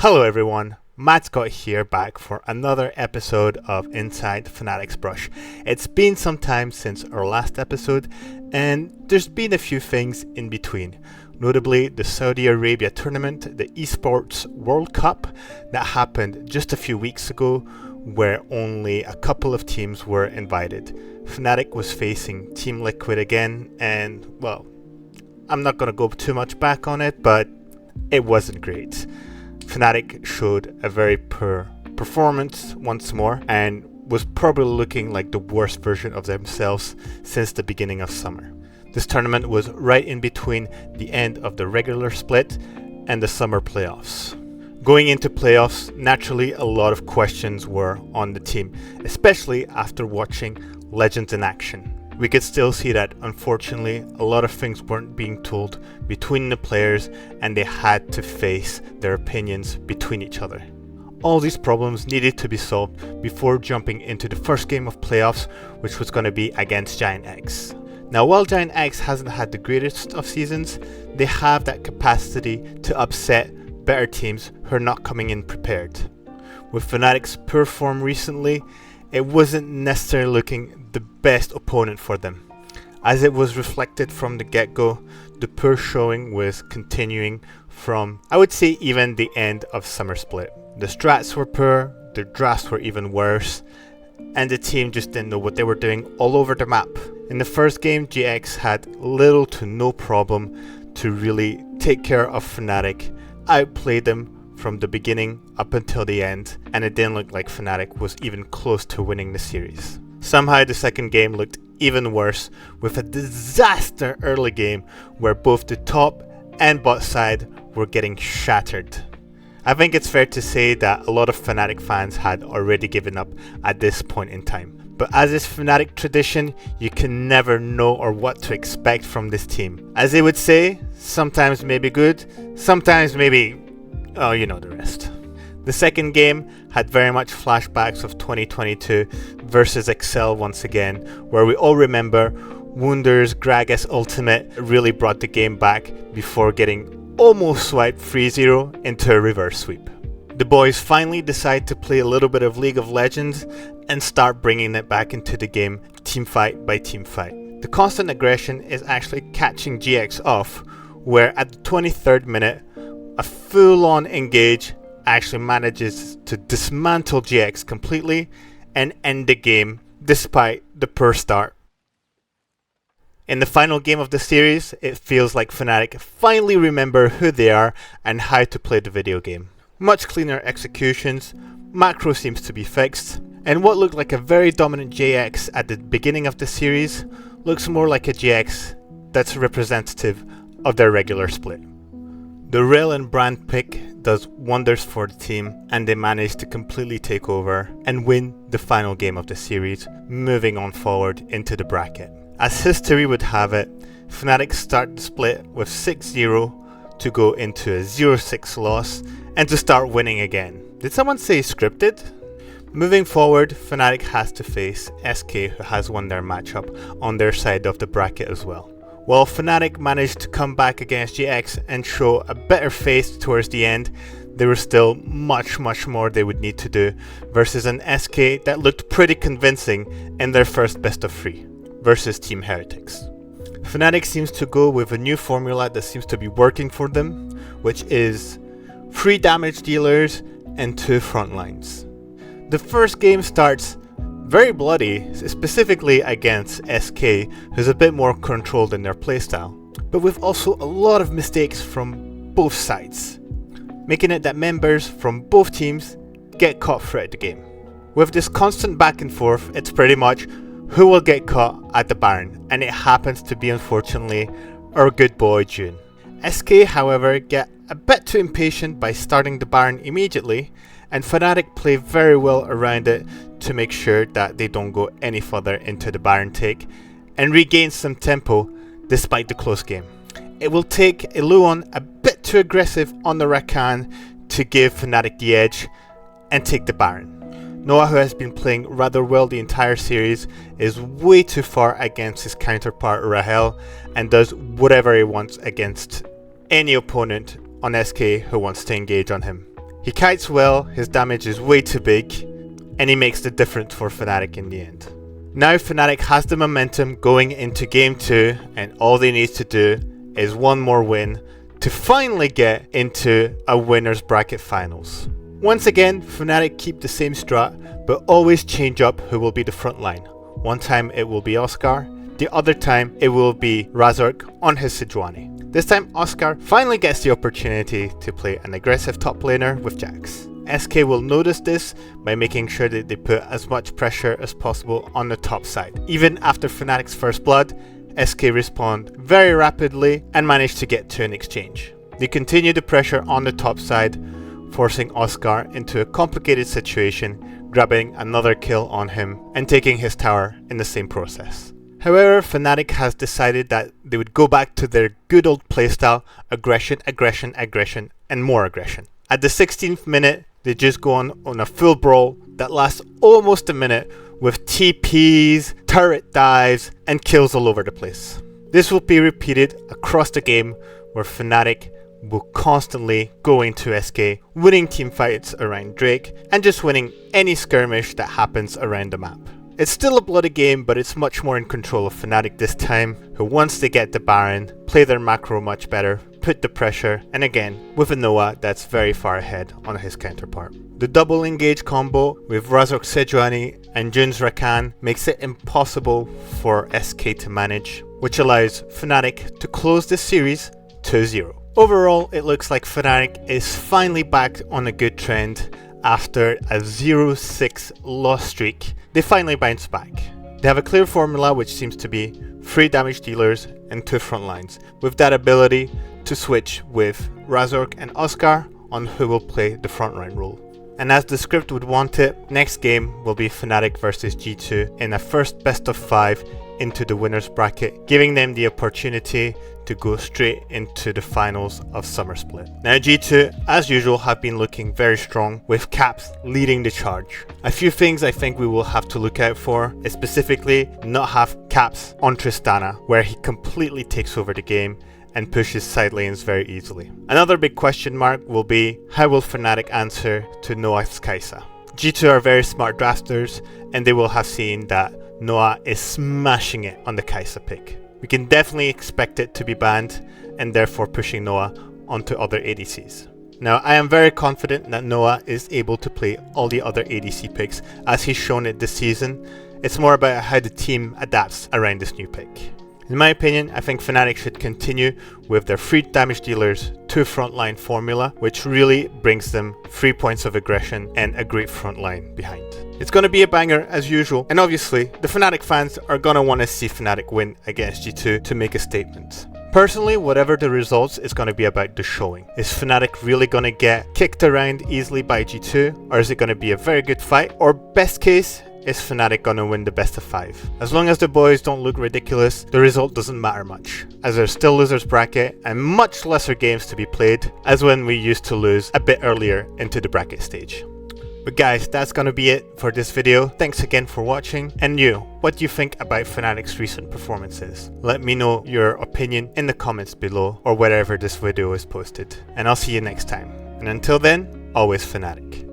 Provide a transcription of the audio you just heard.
Hello everyone, Matt Scott here back for another episode of Inside Fnatic's Brush. It's been some time since our last episode and there's been a few things in between. Notably the Saudi Arabia tournament, the Esports World Cup that happened just a few weeks ago where only a couple of teams were invited. Fnatic was facing Team Liquid again and well, I'm not going to go too much back on it, but it wasn't great. Fnatic showed a very poor performance once more and was probably looking like the worst version of themselves since the beginning of summer. This tournament was right in between the end of the regular split and the summer playoffs. Going into playoffs, naturally a lot of questions were on the team, especially after watching Legends in action. We could still see that unfortunately a lot of things weren't being told between the players and they had to face their opinions between each other. All these problems needed to be solved before jumping into the first game of playoffs, which was going to be against Giant X. Now while Giant X hasn't had the greatest of seasons, they have that capacity to upset better teams who are not coming in prepared. With Fnatic's poor form recently, it wasn't necessarily looking the best opponent for them. As it was reflected from the get-go, the poor showing was continuing from, I would say, even the end of summer split. The strats were poor, the drafts were even worse, and the team just didn't know what they were doing all over the map. In the first game, GX had little to no problem to really take care of Fnatic, outplayed them from the beginning up until the end, and it didn't look like Fnatic was even close to winning the series. Somehow the second game looked even worse with a disaster early game where both the top and bot side were getting shattered. I think it's fair to say that a lot of Fnatic fans had already given up at this point in time. But as is Fnatic tradition, you can never know or what to expect from this team. As they would say, sometimes maybe good, sometimes maybe oh, you know the rest. The second game had very much flashbacks of 2022 versus Excel once again, where we all remember Wunder's Gragas ultimate really brought the game back before getting almost swiped 3-0 into a reverse sweep. The boys finally decide to play a little bit of League of Legends and start bringing it back into the game teamfight by teamfight. The constant aggression is actually catching GX off, where at the 23rd minute, a full-on engage actually manages to dismantle GX completely and end the game despite the poor start. In the final game of the series, it feels like Fnatic finally remember who they are and how to play the video game. Much cleaner executions, macro seems to be fixed, and what looked like a very dominant JX at the beginning of the series looks more like a GX that's representative of their regular split. The Rail and Brand pick does wonders for the team and they manage to completely take over and win the final game of the series, moving on forward into the bracket. As history would have it, Fnatic start the split with 6-0 to go into a 0-6 loss and to start winning again. Did someone say scripted? Moving forward, Fnatic has to face SK, who has won their matchup on their side of the bracket as well. While Fnatic managed to come back against GX and show a better face towards the end, there was still much more they would need to do versus an SK that looked pretty convincing in their first best of 3 versus Team Heretics. Fnatic seems to go with a new formula that seems to be working for them, which is 3 damage dealers and 2 front lines. The first game starts very bloody, specifically against SK, who's a bit more controlled in their playstyle, but with also a lot of mistakes from both sides, making it that members from both teams get caught throughout the game. With this constant back and forth, it's pretty much who will get caught at the Baron, and it happens to be unfortunately our good boy June. SK however get a bit too impatient by starting the Baron immediately, and Fnatic play very well around it to make sure that they don't go any further into the Baron take and regain some tempo despite the close game. It will take Eluon a bit too aggressive on the Rakan to give Fnatic the edge and take the Baron. Noah, who has been playing rather well the entire series, is way too far against his counterpart Rahel and does whatever he wants against any opponent on SK who wants to engage on him. He kites well, his damage is way too big, and he makes the difference for Fnatic in the end. Now Fnatic has the momentum going into game 2, and all they need to do is one more win to finally get into a winner's bracket finals. Once again, Fnatic keep the same strat, but always change up who will be the front line. One time it will be Oscar, the other time it will be Razork on his Sejuani. This time Oscar finally gets the opportunity to play an aggressive top laner with Jax. SK will notice this by making sure that they put as much pressure as possible on the top side. Even after Fnatic's first blood, SK respond very rapidly and manage to get to an exchange. They continue the pressure on the top side, forcing Oscar into a complicated situation, grabbing another kill on him and taking his tower in the same process. However, Fnatic has decided that they would go back to their good old playstyle: aggression, aggression, aggression, and more aggression. At the 16th minute, they just go on a full brawl that lasts almost a minute with TPs, turret dives, and kills all over the place. This will be repeated across the game, where Fnatic will constantly go into SK, winning teamfights around Drake and just winning any skirmish that happens around the map. It's still a bloody game, but it's much more in control of Fnatic this time, who once they get the Baron, play their macro much better, put the pressure, and again, with a Noah that's very far ahead on his counterpart. The double engage combo with Razork Sejuani and June's Rakan makes it impossible for SK to manage, which allows Fnatic to close this series 2-0. Overall, it looks like Fnatic is finally back on a good trend. After a 0-6 loss streak, they finally bounce back. They have a clear formula, which seems to be 3 damage dealers and 2 front lines, with that ability to switch with Razork and Oscar on who will play the frontline role. And as the script would want it, next game will be Fnatic versus G2 in a first best of 5 into the winners bracket, giving them the opportunity to go straight into the finals of Summer Split. Now G2, as usual, have been looking very strong, with Caps leading the charge. A few things I think we will have to look out for is specifically not have Caps on Tristana, where he completely takes over the game and pushes side lanes very easily. Another big question mark will be how will Fnatic answer to Noah's Kai'Sa. G2 are very smart drafters, and they will have seen that Noah is smashing it on the Kai'Sa pick. We can definitely expect it to be banned, and therefore pushing Noah onto other ADCs. Now, I am very confident that Noah is able to play all the other ADC picks, as he's shown it this season. It's more about how the team adapts around this new pick. In my opinion, I think Fnatic should continue with their 3 damage dealers, 2 frontline formula, which really brings them 3 points of aggression and a great frontline behind. It's going to be a banger as usual, and obviously the Fnatic fans are going to want to see Fnatic win against G2 to make a statement. Personally, whatever the results is going to be about the showing. Is Fnatic really going to get kicked around easily by G2, or is it going to be a very good fight, or best case, is Fnatic gonna win the best of 5? As long as the boys don't look ridiculous, the result doesn't matter much, as there's still losers bracket and much lesser games to be played as when we used to lose a bit earlier into the bracket stage. But guys, that's gonna be it for this video. Thanks again for watching. And you, what do you think about Fnatic's recent performances? Let me know your opinion in the comments below or wherever this video is posted. And I'll see you next time. And until then, always Fnatic.